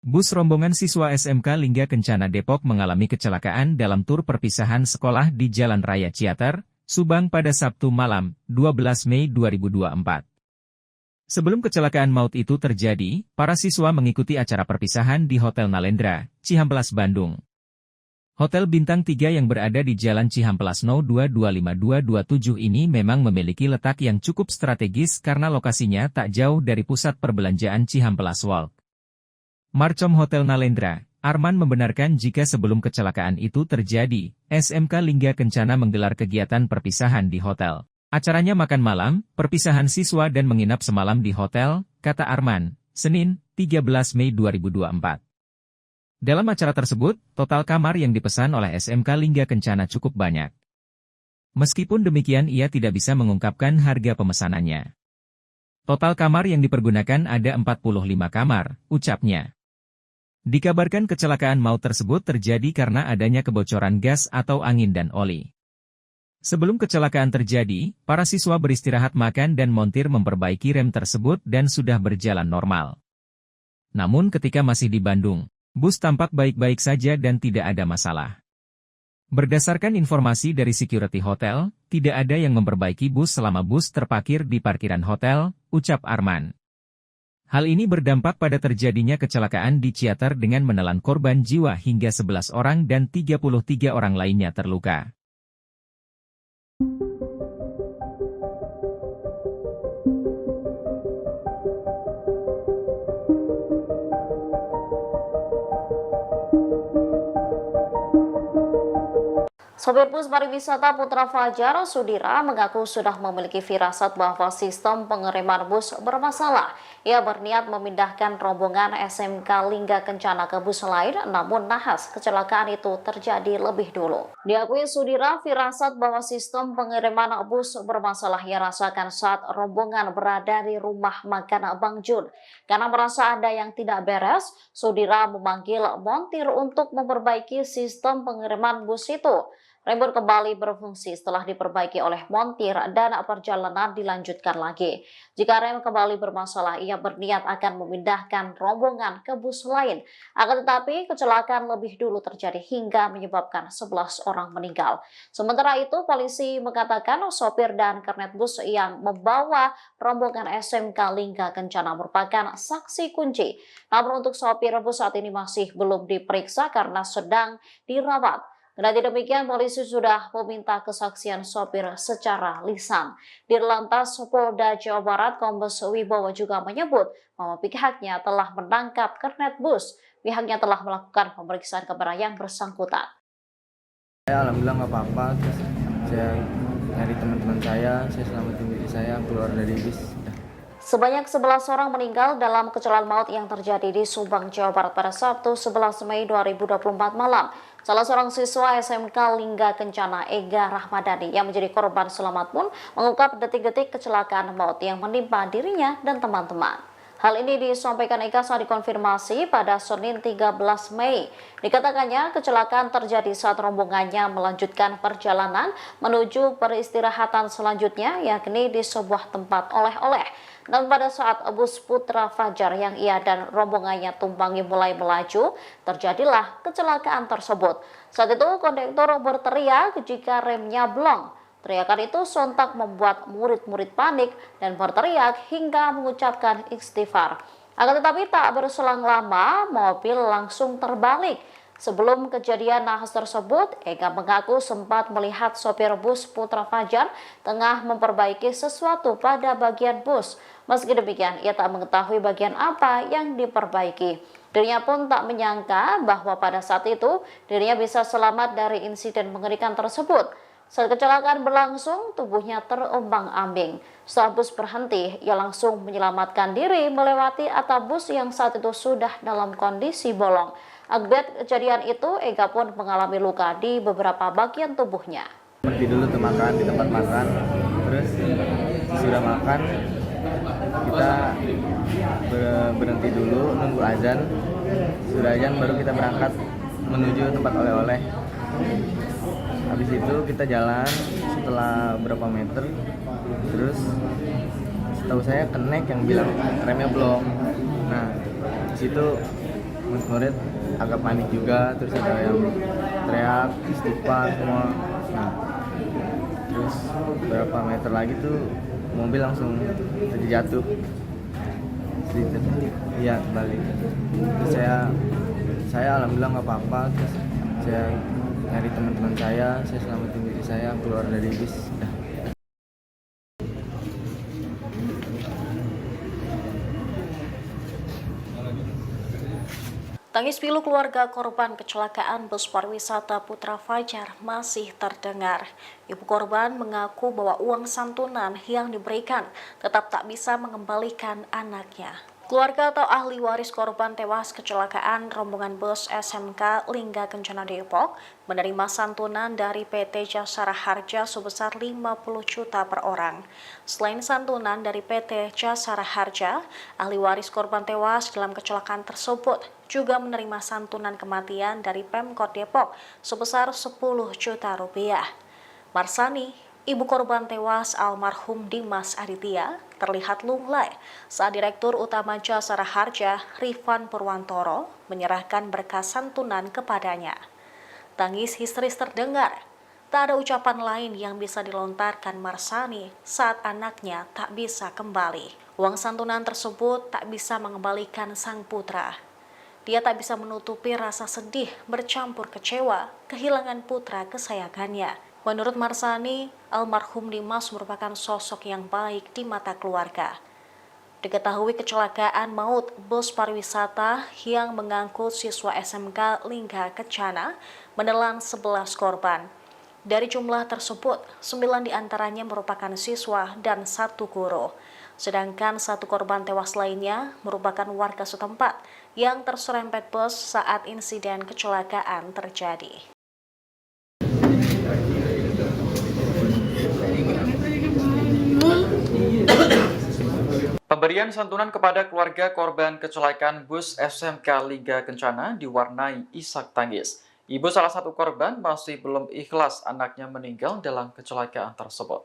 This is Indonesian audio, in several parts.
Bus rombongan siswa SMK Lingga Kencana Depok mengalami kecelakaan dalam tur perpisahan sekolah di Jalan Raya Ciater, Subang pada Sabtu malam, 12 Mei 2024. Sebelum kecelakaan maut itu terjadi, para siswa mengikuti acara perpisahan di Hotel Nalendra, Cihampelas, Bandung. Hotel Bintang 3 yang berada di Jalan Cihampelas No. 2252227 ini memang memiliki letak yang cukup strategis karena lokasinya tak jauh dari pusat perbelanjaan Cihampelas Walk. Marcom Hotel Nalendra, Arman membenarkan jika sebelum kecelakaan itu terjadi, SMK Lingga Kencana menggelar kegiatan perpisahan di hotel. Acaranya makan malam, perpisahan siswa dan menginap semalam di hotel, kata Arman, Senin, 13 Mei 2024. Dalam acara tersebut, total kamar yang dipesan oleh SMK Lingga Kencana cukup banyak. Meskipun demikian ia tidak bisa mengungkapkan harga pemesanannya. Total kamar yang dipergunakan ada 45 kamar, ucapnya. Dikabarkan kecelakaan maut tersebut terjadi karena adanya kebocoran gas atau angin dan oli. Sebelum kecelakaan terjadi, para siswa beristirahat makan dan montir memperbaiki rem tersebut dan sudah berjalan normal. Namun ketika masih di Bandung, bus tampak baik-baik saja dan tidak ada masalah. Berdasarkan informasi dari security hotel, tidak ada yang memperbaiki bus selama bus terparkir di parkiran hotel, ucap Arman. Hal ini berdampak pada terjadinya kecelakaan di Ciater dengan menelan korban jiwa hingga 11 orang dan 33 orang lainnya terluka. Sopir bus pariwisata Putra Fajar Sudira mengaku sudah memiliki firasat bahwa sistem pengereman bus bermasalah. Ia berniat memindahkan rombongan SMK Lingga Kencana ke bus lain, namun nahas kecelakaan itu terjadi lebih dulu. Diakui Sudira, firasat bahwa sistem pengereman bus bermasalah ia rasakan saat rombongan berada di rumah makan Bang Jun. Karena merasa ada yang tidak beres, Sudira memanggil montir untuk memperbaiki sistem pengereman bus itu. Rem kembali berfungsi setelah diperbaiki oleh montir dan perjalanan dilanjutkan lagi. Jika rem kembali bermasalah, ia berniat akan memindahkan rombongan ke bus lain. Akan tetapi, kecelakaan lebih dulu terjadi hingga menyebabkan 11 orang meninggal. Sementara itu, polisi mengatakan sopir dan kernet bus yang membawa rombongan SMK Lingga Kencana merupakan saksi kunci. Namun untuk sopir bus saat ini masih belum diperiksa karena sedang dirawat. Kendati demikian, polisi sudah meminta kesaksian sopir secara lisan. Dirlantas Polda Jawa Barat Kombes Wibowo juga menyebut bahwa pihaknya telah menangkap kernet bus. Pihaknya telah melakukan pemeriksaan kepada yang bersangkutan. Alhamdulillah nggak apa-apa. Saya nyari teman-teman saya selamatin diri saya keluar dari bis. Sebanyak 11 orang meninggal dalam kecelakaan maut yang terjadi di Subang, Jawa Barat pada Sabtu 11 Mei 2024 malam. Salah seorang siswa SMK Lingga Kencana, Ega Rahmadani, yang menjadi korban selamat pun mengungkap detik-detik kecelakaan maut yang menimpa dirinya dan teman-teman. Hal ini disampaikan Ega saat dikonfirmasi pada Senin 13 Mei. Dikatakannya kecelakaan terjadi saat rombongannya melanjutkan perjalanan menuju peristirahatan selanjutnya, yakni di sebuah tempat oleh-oleh. Dan pada saat bus Putra Fajar yang ia dan rombongannya tumpangi mulai melaju, terjadilah kecelakaan tersebut. Saat itu kondektor berteriak jika remnya blong. Teriakan itu sontak membuat murid-murid panik dan berteriak hingga mengucapkan istighfar. Akan tetapi tak berselang lama, mobil langsung terbalik. Sebelum kejadian nahas tersebut, Ega mengaku sempat melihat sopir bus Putra Fajar tengah memperbaiki sesuatu pada bagian bus. Meski demikian, ia tak mengetahui bagian apa yang diperbaiki. Dirinya pun tak menyangka bahwa pada saat itu, dirinya bisa selamat dari insiden mengerikan tersebut. Saat kecelakaan berlangsung, tubuhnya terombang-ambing. Setelah bus berhenti, ia langsung menyelamatkan diri melewati atap bus yang saat itu sudah dalam kondisi bolong. Akibat kejadian itu, Ega pun mengalami luka di beberapa bagian tubuhnya. Berhenti dulu tuh makan di tempat makan, terus sudah makan, kita berhenti dulu nunggu azan. Sudah azan baru kita berangkat menuju tempat oleh-oleh. Habis itu kita jalan setelah berapa meter, terus setahu saya kenek yang bilang remnya blong. Nah, di situ murid agak panik juga, terus ada yang teriak istighfar semua. Nah, terus beberapa meter lagi tuh mobil langsung terjatuh. Iya, balik. Terus saya alhamdulillah nggak apa-apa. Terus saya nyari teman-teman saya selamatin diri saya keluar dari bis. Tangis pilu keluarga korban kecelakaan bus pariwisata Putra Fajar masih terdengar. Ibu korban mengaku bahwa uang santunan yang diberikan tetap tak bisa mengembalikan anaknya. Keluarga atau ahli waris korban tewas kecelakaan rombongan bus SMK Lingga Kencana Depok menerima santunan dari PT Jasara Harja sebesar 50 juta per orang. Selain santunan dari PT Jasara Harja, ahli waris korban tewas dalam kecelakaan tersebut juga menerima santunan kematian dari Pemkot Depok sebesar 10 juta rupiah. Marsani, ibu korban tewas almarhum Dimas Aditya, terlihat lunglai saat Direktur Utama Jasara Harja, Rifan Purwantoro, menyerahkan berkas santunan kepadanya. Tangis histeris terdengar. Tak ada ucapan lain yang bisa dilontarkan Marsani saat anaknya tak bisa kembali. Uang santunan tersebut tak bisa mengembalikan sang putra. Dia tak bisa menutupi rasa sedih bercampur kecewa kehilangan putra kesayangannya. Menurut Marsani, almarhum Dimas merupakan sosok yang baik di mata keluarga. Diketahui kecelakaan maut bus pariwisata yang mengangkut siswa SMK Lingga Kencana menelan 11 korban. Dari jumlah tersebut, 9 diantaranya merupakan siswa dan 1 guru. Sedangkan 1 korban tewas lainnya merupakan warga setempat yang terserempet bus saat insiden kecelakaan terjadi. Pemberian santunan kepada keluarga korban kecelakaan bus SMK Lingga Kencana diwarnai isak tangis. Ibu salah satu korban masih belum ikhlas anaknya meninggal dalam kecelakaan tersebut.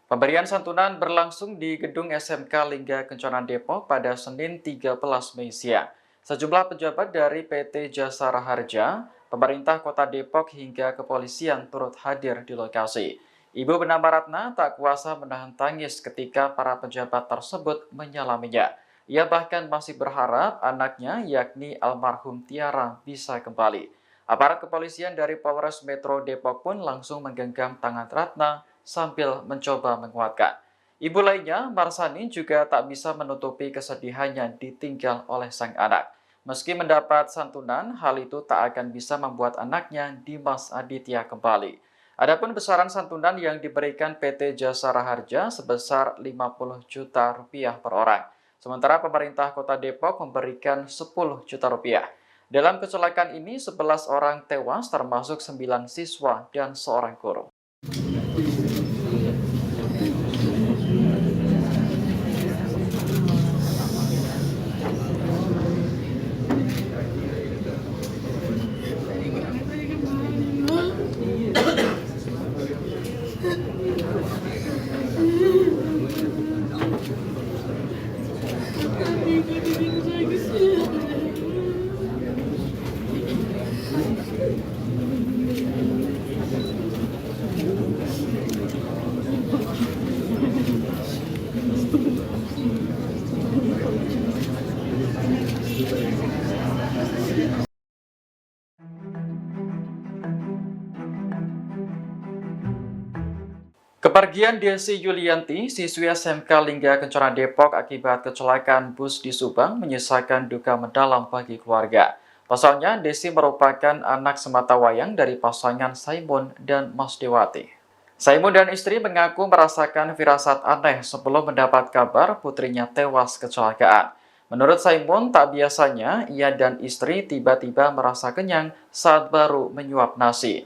Pemberian santunan berlangsung di gedung SMK Lingga Kencana Depok pada Senin 13 Mei siang. Sejumlah pejabat dari PT Jasara Harja, pemerintah Kota Depok hingga kepolisian turut hadir di lokasi. Ibu bernama Ratna tak kuasa menahan tangis ketika para pejabat tersebut menyalaminya. Ia bahkan masih berharap anaknya, yakni almarhum Tiara, bisa kembali. Aparat kepolisian dari Polres Metro Depok pun langsung menggenggam tangan Ratna sambil mencoba menguatkan. Ibu lainnya, Marsani, juga tak bisa menutupi kesedihannya ditinggal oleh sang anak. Meski mendapat santunan, hal itu tak akan bisa membuat anaknya Dimas Aditya kembali. Adapun besaran santunan yang diberikan PT Jasara Harja sebesar 50 juta rupiah per orang. Sementara pemerintah Kota Depok memberikan 10 juta rupiah. Dalam kecelakaan ini, 11 orang tewas termasuk 9 siswa dan seorang guru. Kepergian Desi Yulianti, siswi SMK Lingga Kencana Depok akibat kecelakaan bus di Subang menyisakan duka mendalam bagi keluarga. Pasalnya, Desi merupakan anak sematawayang dari pasangan Saimun dan Mas Dewati. Saimun dan istri mengaku merasakan firasat aneh sebelum mendapat kabar putrinya tewas kecelakaan. Menurut Saimun, tak biasanya ia dan istri tiba-tiba merasa kenyang saat baru menyuap nasi.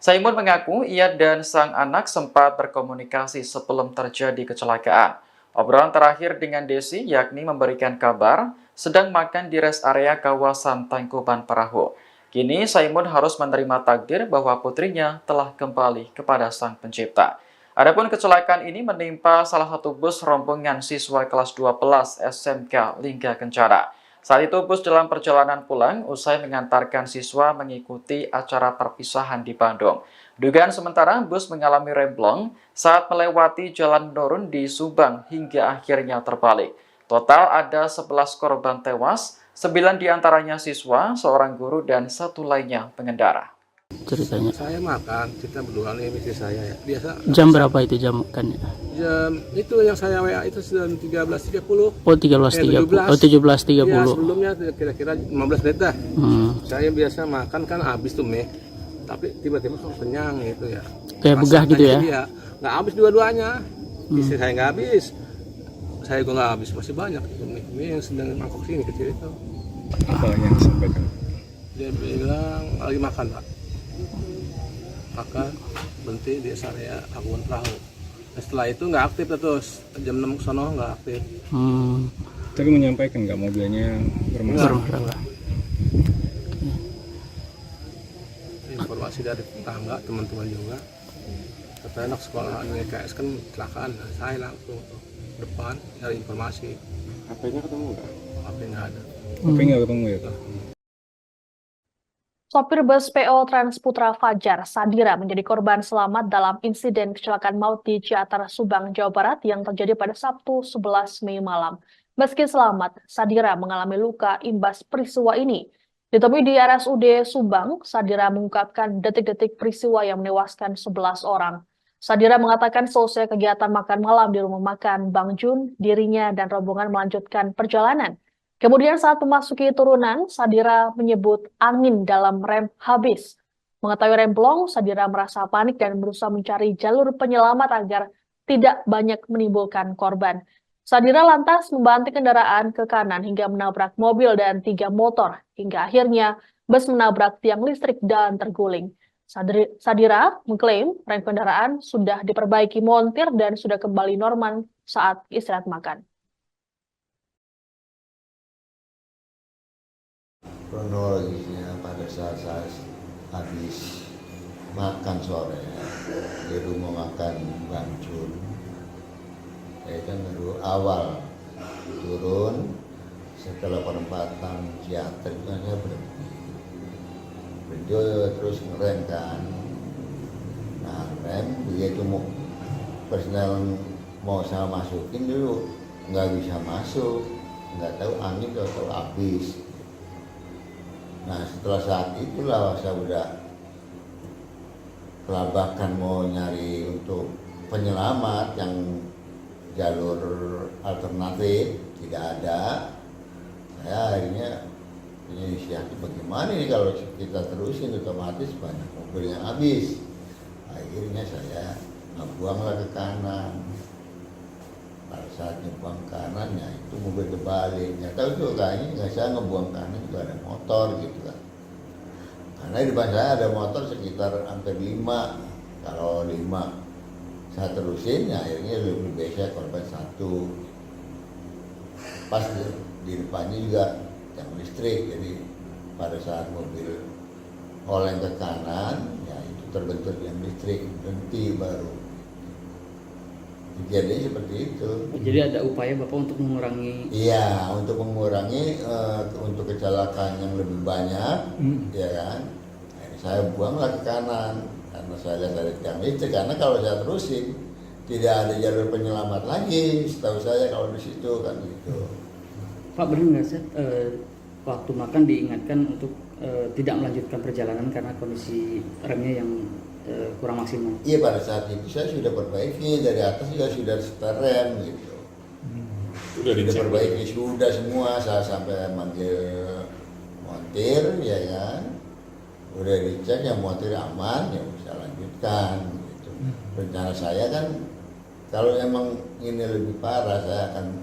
Saimun mengaku ia dan sang anak sempat berkomunikasi sebelum terjadi kecelakaan. Obrolan terakhir dengan Desi yakni memberikan kabar sedang makan di rest area kawasan Tangkuban Perahu. Kini Saimun harus menerima takdir bahwa putrinya telah kembali kepada Sang Pencipta. Adapun kecelakaan ini menimpa salah satu bus rombongan siswa kelas 12 SMK Lingga Kencana. Saat itu bus dalam perjalanan pulang usai mengantarkan siswa mengikuti acara perpisahan di Bandung. Dugaan sementara bus mengalami remblong saat melewati jalan menurun di Subang hingga akhirnya terbalik. Total ada 11 korban tewas, 9 diantaranya siswa, seorang guru, dan 1 lainnya pengendara. Ceritanya Saya makan, kita berdua nih istri saya ya. Biasa jam berapa itu jam makannya? jam itu yang saya WA itu jam 13.30. Oh 13.30. 17. Oh 17.30. Ya, sebelumnya kira-kira 15 menit dah. Saya biasa makan kan habis tuh mie. Tapi tiba-tiba kok kenyang gitu ya. Kayak begah gitu ya? Iya, nggak habis dua-duanya. Istri saya nggak habis. Saya juga nggak habis, masih banyak itu mie yang sedang mangkok sini kecil itu. Apa yang disampaikan? Dia bilang lagi makan Pak. Makan, berhenti di area Aguan Perahu. Nah, setelah itu nggak aktif terus, jam 6 ke sono nggak aktif. Tapi menyampaikan nggak mobilnya bermasalah? Bermasalah. Informasi dari tetangga, teman-teman juga. Katanya anak sekolah NKS kan kecelakaan, nah, saya langsung ke depan cari informasi. HP-nya ketemu nggak? HP nggak ada. HP nggak ketemu ya Pak? Sopir bus PO Transputra Fajar Sadira menjadi korban selamat dalam insiden kecelakaan maut di Ciater, Subang, Jawa Barat yang terjadi pada Sabtu 11 Mei malam. Meski selamat, Sadira mengalami luka imbas peristiwa ini. Ditemui di RSUD Subang, Sadira mengungkapkan detik-detik peristiwa yang menewaskan 11 orang. Sadira mengatakan selesai kegiatan makan malam di rumah makan Bang Jun, dirinya dan rombongan melanjutkan perjalanan. Kemudian saat memasuki turunan, Sadira menyebut angin dalam rem habis. Mengetahui remblong, Sadira merasa panik dan berusaha mencari jalur penyelamat agar tidak banyak menimbulkan korban. Sadira lantas membanting kendaraan ke kanan hingga menabrak mobil dan 3 motor, hingga akhirnya bus menabrak tiang listrik dan terguling. Sadira mengklaim rem kendaraan sudah diperbaiki montir dan sudah kembali normal saat istirahat makan. Kronologisnya pada saat saya habis makan sore di rumah makan Bang Jun, saya kan baru awal turun setelah perempatan Ciater itu hanya berhenti terus ngerem kan. Nah rem begitu mau personel mau saya masukin dulu nggak bisa masuk, nggak tahu angin atau habis. Nah setelah saat itulah saya udah kelabakan mau nyari untuk penyelamat yang jalur alternatif tidak ada. Saya akhirnya inisiatif bagaimana ini kalau kita terusin otomatis banyak mobil yang habis. Akhirnya saya ngebuanglah ke kanan. Pada saat ngebuang kanannya itu mobil terbalik. Nggak tahu tuh kayaknya nggak saya ngebuang kanan juga ada motor gitu kan. Karena di depan saya ada motor sekitar hampir 5. Kalau 5 saya terusin, ya akhirnya lebih biasa korban 1. Pas di depannya juga yang listrik. Jadi pada saat mobil oleng ke kanan, ya itu terbentur yang listrik, berhenti baru. Jadi seperti itu. Jadi ada upaya Bapak untuk mengurangi? Iya, untuk mengurangi untuk kecelakaan yang lebih banyak, ya kan. Nah, saya buanglah ke kanan karena saya lihat ada tiang listrik. Karena kalau saya terusin tidak ada jalur penyelamat lagi. Setahu saya kalau di situ kan gitu. Pak benar nggak sih waktu makan diingatkan untuk tidak melanjutkan perjalanan karena kondisi remnya yang kurang maksimal? Iya, pada saat itu saya sudah perbaiki dari atas juga sudah setel rem gitu. Sudah diperbaiki sudah semua, saya sampai manggil montir ya kan. Udah dicek yang montir aman ya bisa lanjutkan gitu. Rencana saya kan kalau emang ini lebih parah saya akan